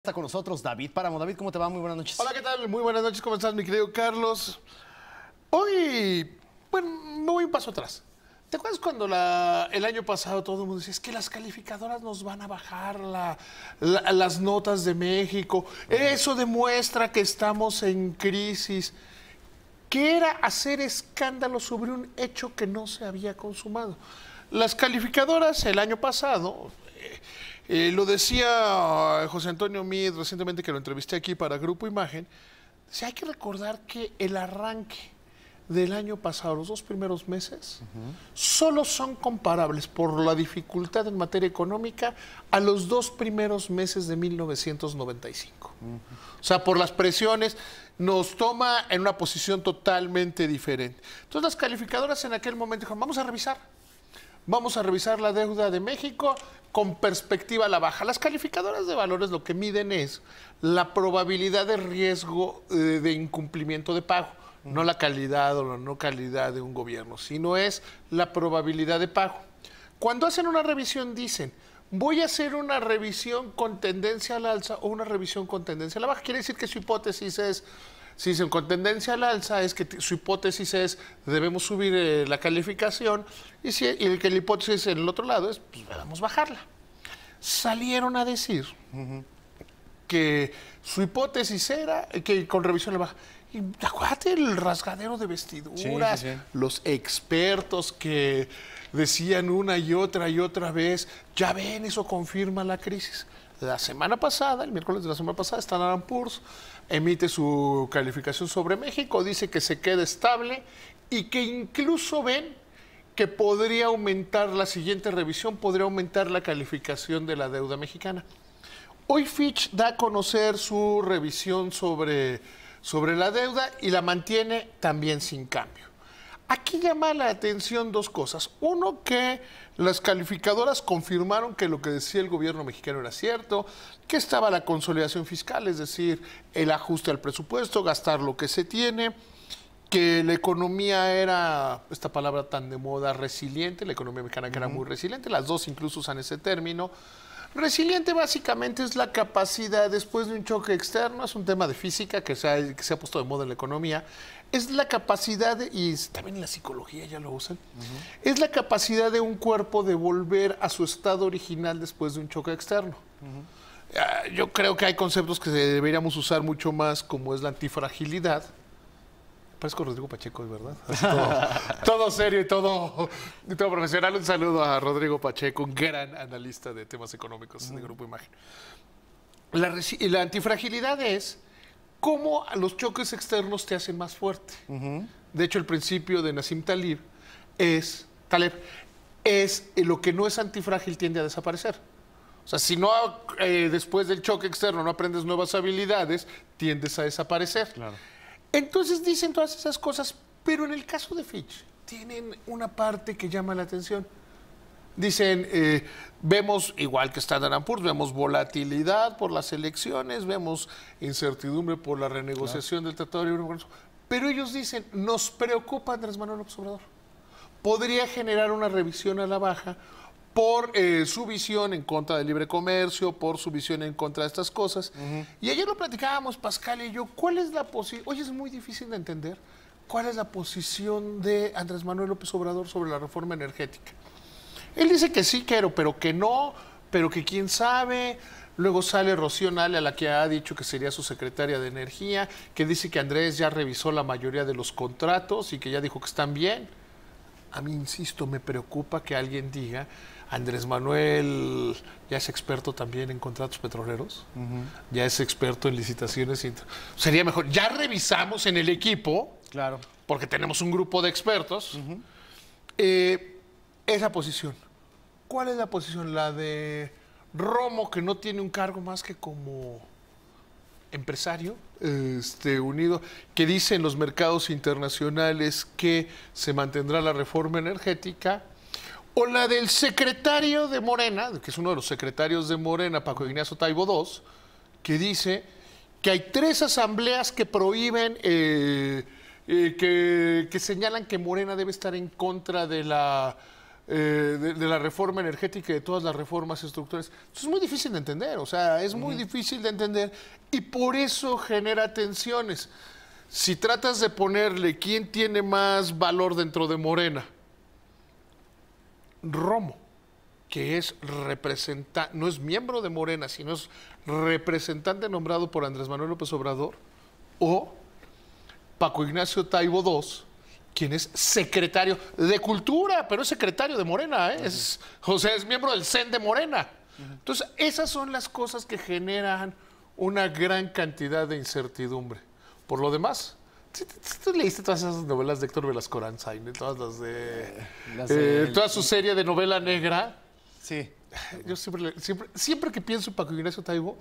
Está con nosotros David Páramo. David, ¿cómo te va? Muy buenas noches. Hola, ¿qué tal? Muy buenas noches, ¿cómo estás, mi querido Carlos? Hoy, bueno, me voy un paso atrás. ¿Te acuerdas cuando el año pasado todo el mundo decía, es que las calificadoras nos van a bajar las notas de México? Eso demuestra que estamos en crisis. Que era hacer escándalo sobre un hecho que no se había consumado. Las calificadoras el año pasado, lo decía José Antonio Meade recientemente que lo entrevisté aquí para Grupo Imagen, decía, hay que recordar que el arranque del año pasado, los 2 primeros meses, solo son comparables por la dificultad en materia económica a los 2 primeros meses de 1995. O sea, por las presiones, nos toma en una posición totalmente diferente. Entonces las calificadoras en aquel momento dijeron, vamos a revisar la deuda de México con perspectiva a la baja. Las calificadoras de valores lo que miden es la probabilidad de riesgo de incumplimiento de pago. No la calidad o la no calidad de un gobierno, sino es la probabilidad de pago. Cuando hacen una revisión dicen, voy a hacer una revisión con tendencia al alza o una revisión con tendencia a la baja. Quiere decir que su hipótesis es, si dicen con tendencia al alza, es que su hipótesis es debemos subir la calificación y que la hipótesis en el otro lado es pues debemos bajarla. Salieron a decir que su hipótesis era que con revisión a la baja. Y acuérdate el rasgadero de vestiduras, los expertos que decían una y otra vez, ya ven, eso confirma la crisis. La semana pasada, el miércoles de la semana pasada, Standard & Poor's emite su calificación sobre México, dice que se queda estable y que incluso ven que podría aumentar, la siguiente revisión podría aumentar la calificación de la deuda mexicana. Hoy Fitch da a conocer su revisión sobre la deuda y la mantiene también sin cambio. Aquí llama la atención 2 cosas. Uno, que las calificadoras confirmaron que lo que decía el gobierno mexicano era cierto, que estaba la consolidación fiscal, es decir, el ajuste al presupuesto, gastar lo que se tiene, que la economía era, esta palabra tan de moda, resiliente, la economía mexicana que era muy resiliente, las dos incluso usan ese término. Resiliente básicamente es la capacidad, después de un choque externo, es un tema de física que se ha puesto de moda en la economía, es la capacidad, y también en la psicología ya lo usan, es la capacidad de un cuerpo de volver a su estado original después de un choque externo. Yo creo que hay conceptos que deberíamos usar mucho más, como es la antifragilidad. Parezco Rodrigo Pacheco, ¿verdad? Todo serio y todo profesional. Un saludo a Rodrigo Pacheco, un gran analista de temas económicos de Grupo Imagen. La antifragilidad es cómo los choques externos te hacen más fuerte. De hecho, el principio de Nassim Taleb es lo que no es antifrágil tiende a desaparecer. O sea, si no después del choque externo no aprendes nuevas habilidades, tiendes a desaparecer. Claro. Entonces dicen todas esas cosas, pero en el caso de Fitch tienen una parte que llama la atención. Dicen, vemos, igual que Standard & Poor's, vemos volatilidad por las elecciones, vemos incertidumbre por la renegociación del Tratado de Libre Comercio, pero ellos dicen, nos preocupa Andrés Manuel López Obrador. Podría generar una revisión a la baja por su visión en contra del libre comercio, por su visión en contra de estas cosas. Y ayer lo platicábamos, Pascal y yo, ¿cuál es la posición? Hoy es muy difícil de entender cuál es la posición de Andrés Manuel López Obrador sobre la reforma energética. Él dice que sí quiero, pero que no, pero que quién sabe. Luego sale Rocío Nale, a la que ha dicho que sería su secretaria de Energía, que dice que Andrés ya revisó la mayoría de los contratos y que ya dijo que están bien. A mí, insisto, me preocupa que alguien diga, Andrés Manuel ya es experto también en contratos petroleros, ya es experto en licitaciones. Sería mejor, ya revisamos en el equipo, claro, porque tenemos un grupo de expertos, esa posición. ¿Cuál es la posición? La de Romo, que no tiene un cargo más que como empresario unido, que dice en los mercados internacionales que se mantendrá la reforma energética, o la del secretario de Morena, que es uno de los secretarios de Morena, Paco Ignacio Taibo II, que dice que hay 3 asambleas que prohíben, que señalan que Morena debe estar en contra de la de la reforma energética y de todas las reformas estructurales. Eso es muy difícil de entender, o sea, es muy difícil de entender y por eso genera tensiones. Si tratas de ponerle quién tiene más valor dentro de Morena, Romo, que es representante, no es miembro de Morena, sino es representante nombrado por Andrés Manuel López Obrador, o Paco Ignacio Taibo II, quien es secretario de Cultura, pero es secretario de Morena, ¿eh? O sea, es miembro del CEN de Morena. Entonces, esas son las cosas que generan una gran cantidad de incertidumbre. Por lo demás, ¿tú leíste todas esas novelas de Héctor Velasco Aranzain, todas las de... toda su serie de novela negra? Sí. Yo siempre que pienso en Paco Ignacio Taibo,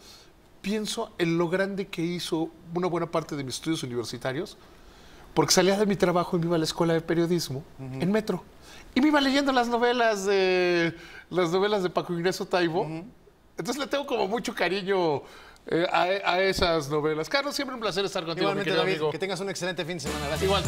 pienso en lo grande que hizo una buena parte de mis estudios universitarios, porque salía de mi trabajo y me iba a la escuela de periodismo en metro. Y me iba leyendo las novelas de Paco Ignacio Taibo. Entonces le tengo como mucho cariño a esas novelas. Carlos, siempre un placer estar contigo, Igualmente, mi querido David, amigo. que tengas un excelente fin de semana. Gracias. Igual.